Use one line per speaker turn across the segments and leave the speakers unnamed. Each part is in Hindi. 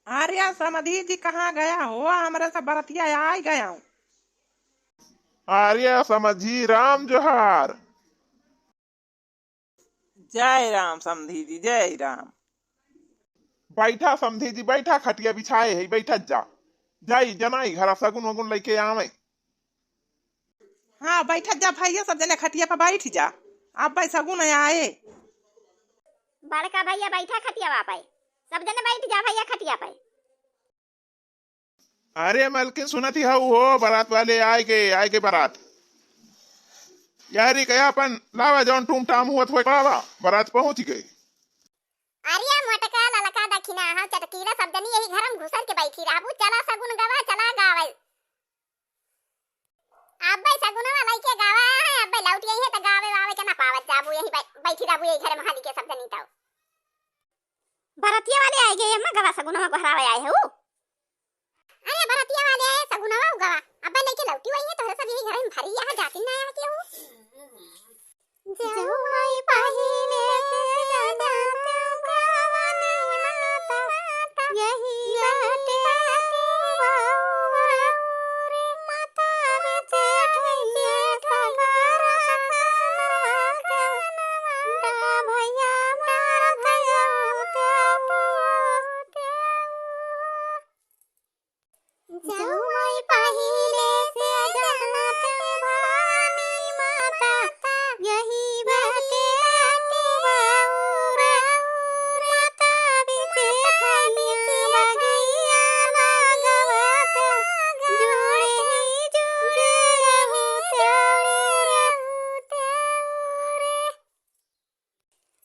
आर्या समधी जी कहाँ गया हो? हमारे सब बरतिया आ ही गया हूँ।
आर्य समझी राम जोहार।
जय राम समधी जी, जय राम।
बैठा समधी जी बैठा, खटिया बिछाए है, बैठा जा। जाई जनाई घर सगुन वगुन लेके आवे।
हाँ बैठा जा भैया, सब जने खटिया पर बैठ जा। आप भाई सगुन आए।
बड़का भैया बैठा खटिया पे, सब जने बैठ जा भैया खटिया पे।
अरे मलकिन सुनती है हो बारात वाले आए के बारात। यारी कया अपन लावा जौन टूम टाम हुआ तो लावा बारात पहुंच गई।
अरे मोटका ललका दखिना हा चटकीला सब जनी यही घर में घुसल के बैठी रहबू। चला सगुन गवा, चला गावे। अब भाई सगुनवा लइके गावा है, अब भाई लौट गई है त गावे वावे के ना पावत जाबू, यही बैठी रहबू यही घर में हाली के सब जनी। तो भरतिया वाले आए गए, अम्मा गवा सगुनवा घरावे आए हो। अरे भरतिया वाले आए सगुनवा गवा, अब भाई लेके लौटी वही है तो सब यही घर में भरी यहां जाती ना आया के हो। जाऊ माई पहिले से जाना गावनी माता, यही बाटे रे माता बेटे ठइए ठगरा का भैया मार भैया जाऊ माई पहिले से जाना भवानी माता, यही बाटे माता बेटे ठइया बगिया भागवत, जोड़े ही जोड़े होते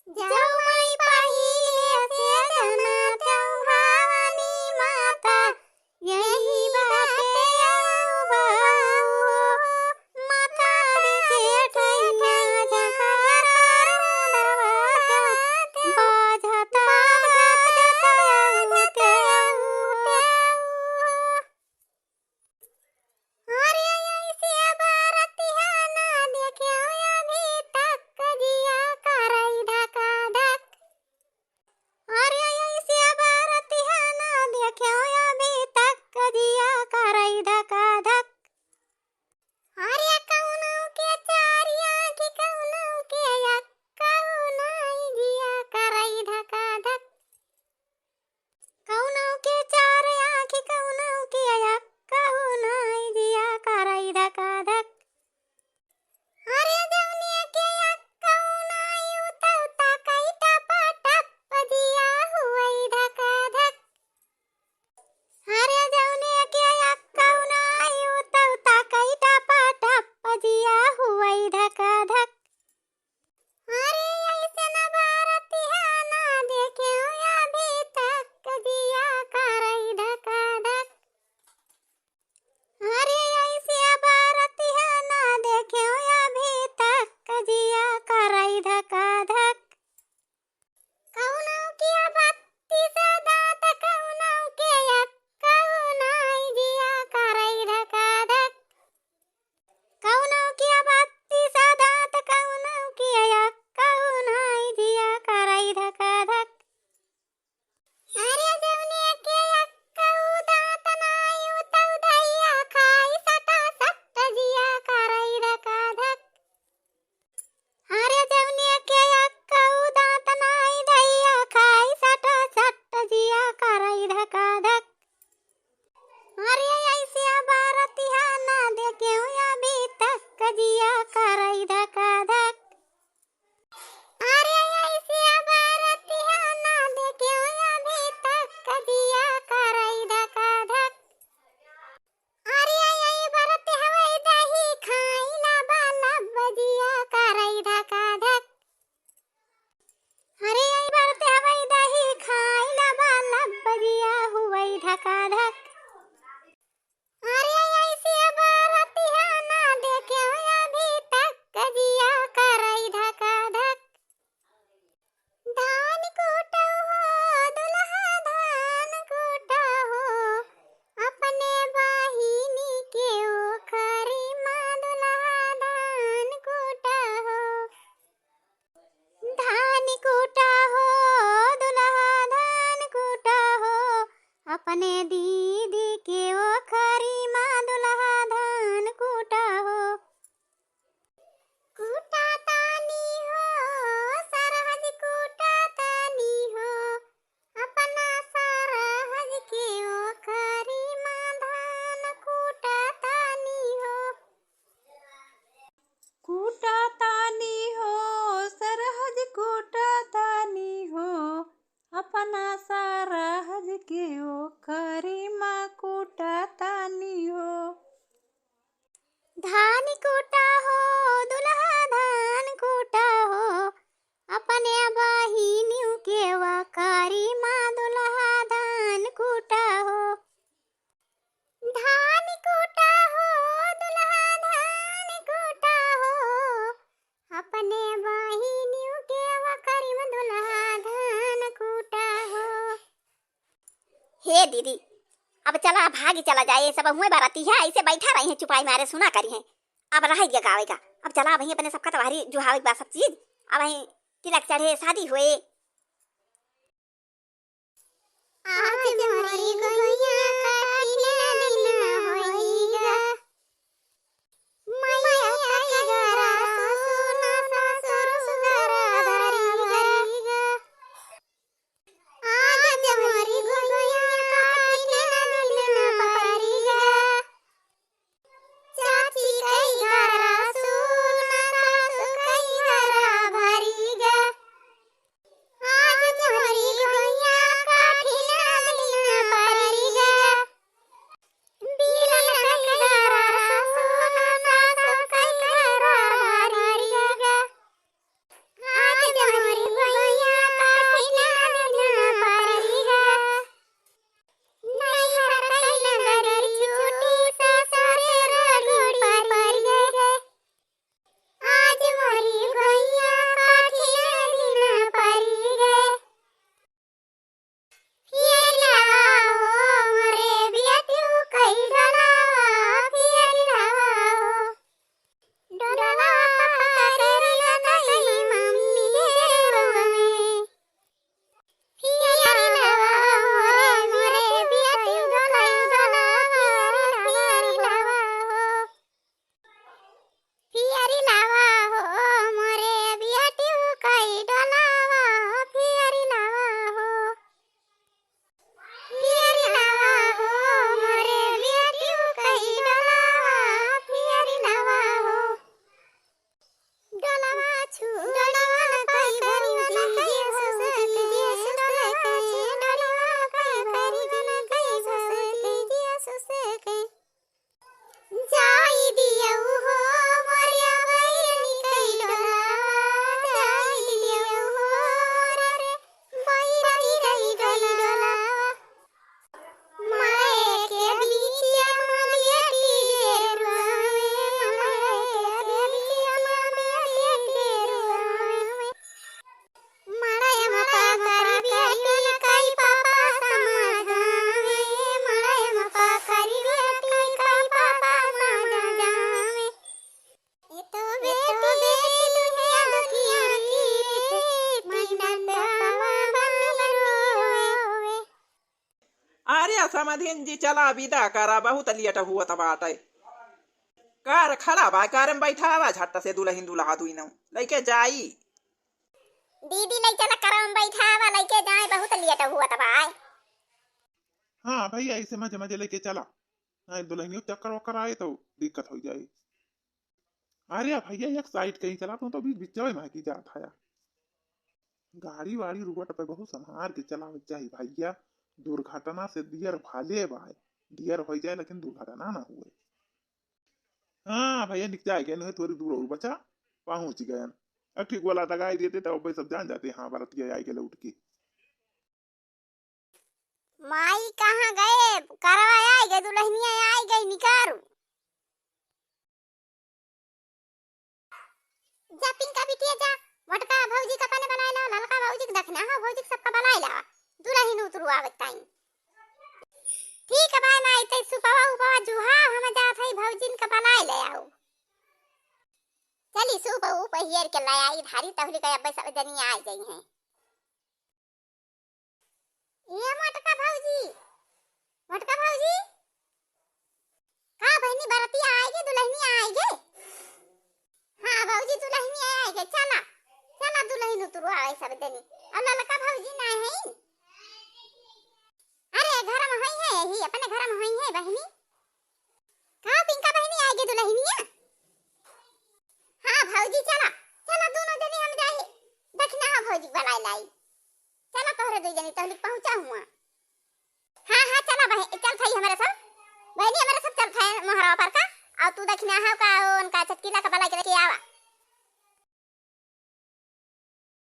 जाऊ माई पहिले से जाना भवानी माता, यही बाटे माता बेटे ठइया जखरा बाजता अरे ऐसे बारतिया ना देखे अभी तक कजिया करई धका धक। अरे ऐसे बारतिया ना देखे अभी तक कजिया करई धका धक। अरे कौनो के चारिया की कौनो के कौनो जिया करई धका धक। कौनो के चार आँखी कौनो के कौनो जिया करई धका धक। अरे जौनिया के कौनो उता उता कई टपा टप जिया हुई धका धक। अरे जौनिया के कौनो उता उता कई टपा टप जिया हुई धका धक। अरे ऐसे न बारतिया ना देखे अभी तक जिया करई धका धक। अरे ऐसे बारतिया ना देखे अभी तक जिया करई धका धक। कौनो के बत्ती से दांत कौनो के कौनो जिया करई धका धक। कौनो के बत्ती से दांत कौनो के कौनो जिया करई धका धक। अरे जौने के कऊ दांत नाई उतौ दैया खाई सटा सट जिया करई धका धक। अरे जौने के कऊ दांत नाई दैया खाई सटा सट जिया करई धका धक। अरे ऐसे बारतिया ना देखे अभी तक जिया करई धका धक। अरे ऐसे बारतिया ना देखे अभी तक जिया करई धका धक। अरे यही बरत हवई दही खाइला बाला बजिया करई धका धक। अरे यही बरत हवई दही खाइला बाला बजिया हुई अपने दीदी के ओखरी माँ दुल्हा धान कूटा हो। कूटा तानी हो सरहज कूटा तानी हो, अपना सरहज के ओखरी माँ धान कूटा तानी हो।
कूटा तानी हो सरहज कूटा तानी हो, अपना सरहज के ओखरी माँ कूटा तानी हो।
धान कूटा हो दुल्हा धान कूटा हो, अपने बहिनियों के वकारी माँ दुल्हा धान कूटा हो। धान कूटा हो दुल्हा धान कूटा हो, अपने बहिनियों के वकारी माँ दुल्हा धान कूटा हो। हे दीदी अब चला भागी चला जाए, सब हुए बाराती है ऐसे बैठा रहे हैं चुपाई मारे सुना करी हैं। अब रह गया गावे का, अब चला वहीं अपने सबका तवारी जुहावे बा सब चीज, अब वहीं तिलक चढ़े शादी हुए। आज हमारी गैया काठिना दिन होइगा, मैया के घरा सोना ससुर घरा धरिगा। आज हमारी गैया काठिना दिन परिगा, चाची के घरा सोना सासु के घरा भरिगा। आज हमारी गैया काठिना दिन परिगा, बीरन के घरा सोना सासु के घरा भरिगा। आज हमारी गैया काठिना दिन परिगा, नैहर के नगरी छूटी ससुर रड़ी परिगा। आज हमारी गैया काठिना दिन परिगा। फिर लाओ मोरे बियातियों कई डलावा, फिर लाओ डलावा करे लगई मम्मी देरवा में। फिर लाओ मोरे बियातियों कई डलावा, फिर लाओ फिर लावा हो मोरे बियातियों कई डलावा, फिर लावा हो। फिर लावा हो मोरे बियातियों कई डलावा, फिर लावा हो। डलावा छू डलावा कई भौजी कई ससुर के डलावा छू डलावा कई भौजी कई ससुर के ससुर के। जाई दियऊ हो मोरिया बैरनी कई डलावा, जाई दियऊ हो रे बैरनी कई डलावा। माए के बिटिया माँ बेटी डेरुआ में, माए के बिटिया माँ बेटी डेरुआ में। माए मपा करी बेटी कई पापा समाज में, माए मपा करी बेटी कई पापा समाज में। ये तो बेटी दुनिया दुखिया की मंडन पावा बन रोवे।
अरे समाधीन जी चला विदा करा, बहुत लियट हुआ बाटे। कार खड़ा बा, कार में बैठा बा झट से दुल्हन दुल्हा दुई नौ लइके जाई।
दीदी नहीं चला करम बैठा वा लइके जाए, बहुत लेट हुआ भाई।
हाँ भैया ऐसे मजे मजे लेके चला, नहीं दुल्हनियों चक्कर वक्कर आए तो दिक्कत हो जाए। अरे भैया एक साइड कहीं चला तो बीच बीच में की जात है। गाड़ी वाड़ी रुकट पे बहुत संभाल के चलावे चाहिए भैया, दुर्घटना से दियर भाले भाई, दियर हो जाए लेकिन दुर्घटना ना हुए। हाँ भैया निक जाए गए, थोड़ी दूर और बचा पहुंच गए। अब ठीक वाला दगाई देते तो भाई सब जान जाते हाँ बरतिया आई गए उठ के।
माई कहाँ गए, करवा आई गए दुल्हनिया आई गई निकारू। जा पिंका बिटिया जा, वटका भौजी का पाने बनाए ला, ललका भौजी के दखना हां भौजी के सबका बनाए ला, दुल्हन उतरू आवत टाइम। ठीक है भाई माई ते सुपवा उपवा जुहा हम जात हई भौजीन का बनाए ले आओ। चली सुप उपहियर के ले आई धारी तहली का अब सब जनी आ गई हैं। ये मटका भौजी उतरू आवे सब जनी अल्लाह लका भौजी ना है अरे घर में होई है ही अपने घर में होई है बहनी का पिंका बहनी आगे दुल्हनिया हां भौजी चला चला दोनों जनी हम जाए देखना है भौजी बनाई लाई चला तोहरे दो जनी तहली पहुंचा हुआ हां हां चला बहन चल थाई हमारे सब बहनी हमारे सब चल थाई मोहरा पर का और तू देखना है का उनका चटकीला का बला के आवा